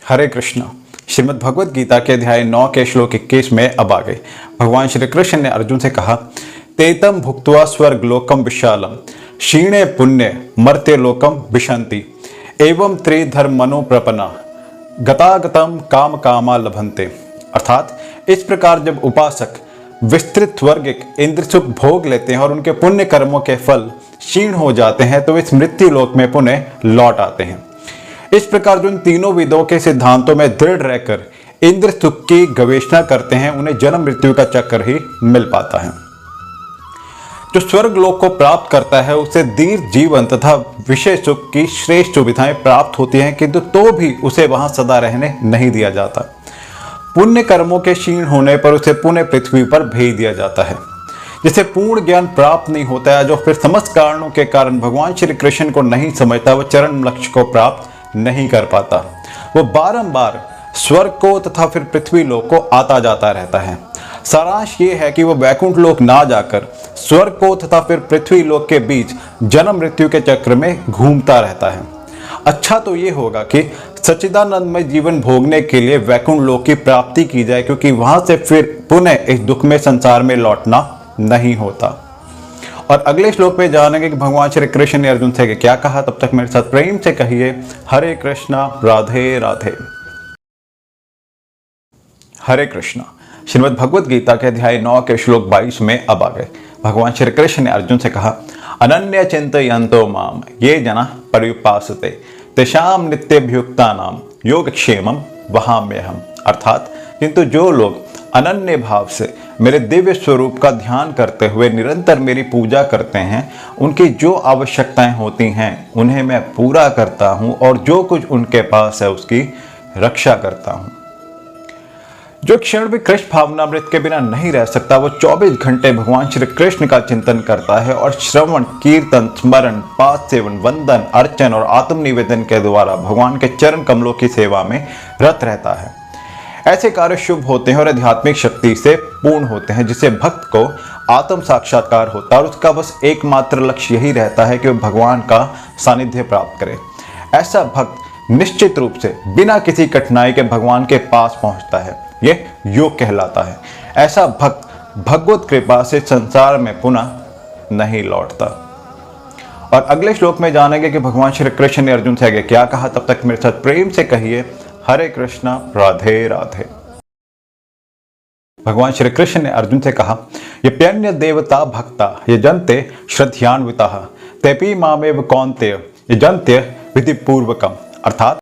हरे कृष्णा। श्रीमद् भगवद गीता के अध्याय 9 के श्लोक 21 में अब आ गए। भगवान श्री कृष्ण ने अर्जुन से कहा, तेतम भुक्त्वा स्वर्ग लोकम विशालम क्षीणे पुण्य मर्त्य लोकम विशंति एवं त्रिधर्म मनोप्रपना गतागतम काम कामा लभंते। अर्थात इस प्रकार जब उपासक विस्तृत स्वर्गिक इंद्र सुख भोग लेते हैं और उनके पुण्य कर्मों के फल क्षीण हो जाते हैं तो इस मृत्यु लोक में पुनः लौट आते हैं। इस प्रकार जो इन तीनों वेदों के सिद्धांतों में दृढ़ रहकर इंद्र सुख की गवेषणा करते हैं उन्हें जन्म मृत्यु का चक्र ही मिल पाता है। जो स्वर्ग लोक को प्राप्त करता है उसे दीर्घ जीवन तथा विषय सुख की श्रेष्ठ सुविधाएं प्राप्त होती हैं, किंतु तो भी उसे वहां सदा रहने नहीं दिया जाता। पुण्य कर्मों के क्षीण होने पर उसे पुण्य पृथ्वी पर भेज दिया जाता है, जिसे पूर्ण ज्ञान प्राप्त नहीं होता है। जो फिर समस्त कारणों के कारण भगवान श्री कृष्ण को नहीं समझता, वह चरण लक्ष्य को प्राप्त नहीं कर पाता। वो बारंबार स्वर्ग को तथा फिर पृथ्वी लोक को आता जाता रहता है। सारांश ये है कि वो वैकुंठ लोक ना जाकर स्वर्ग को तथा फिर पृथ्वी लोक के बीच जन्म मृत्यु के चक्र में घूमता रहता है। अच्छा तो ये होगा कि सच्चिदानंदमय जीवन भोगने के लिए वैकुंठ लोक की प्राप्ति की जाए, क्योंकि वहां से फिर पुनः इस दुख में संसार में लौटना नहीं होता। और अगले श्लोक में जानेंगे कि भगवान श्री कृष्ण ने अर्जुन से क्या कहा। तब तक मेरे साथ प्रेम से कहिए हरे कृष्णा राधे राधे। हरे कृष्णा। श्रीमद् भगवद गीता के अध्याय 9 के श्लोक 22 में अब आ गए। भगवान श्री कृष्ण ने अर्जुन से कहा, अनन्य चिंतयन्तो माम ये जना पर्युपासते तेषाम नित्यभियुक्तानाम योगक्षेमम वहाम्यहम्। अर्थात किंतु जो लोग अनन्य भाव से मेरे दिव्य स्वरूप का ध्यान करते हुए निरंतर मेरी पूजा करते हैं, उनकी जो आवश्यकताएं होती हैं उन्हें मैं पूरा करता हूं और जो कुछ उनके पास है उसकी रक्षा करता हूं। जो क्षण भी कृष्ण भावनामृत के बिना नहीं रह सकता, वो 24 घंटे भगवान श्री कृष्ण का चिंतन करता है और श्रवण कीर्तन स्मरण पाठ सेवन वंदन अर्चन और आत्मनिवेदन के द्वारा भगवान के चरण कमलों की सेवा में रत रहता है। ऐसे कार्य शुभ होते हैं और आध्यात्मिक शक्ति से पूर्ण होते हैं, जिससे भक्त को आत्म साक्षात्कार होता है और उसका बस एकमात्र लक्ष्य यही रहता है कि वह भगवान का सानिध्य प्राप्त करे। ऐसा भक्त निश्चित रूप से बिना किसी कठिनाई के भगवान के पास पहुंचता है। यह योग कहलाता है। ऐसा भक्त भगवत कृपा से संसार में पुनः नहीं लौटता। और अगले श्लोक में जानेंगे कि भगवान श्री कृष्ण ने अर्जुन से आगे क्या कहा। तब तक मेरे साथ प्रेम से कहिए हरे कृष्णा राधे राधे। भगवान श्री कृष्ण ने अर्जुन से कहा, यप्यन्य देवता भक्ता यजन्ते श्रद्धान्विताः तेपि मामेव कौन्तेय यजन्ते विधि पूर्वकम। अर्थात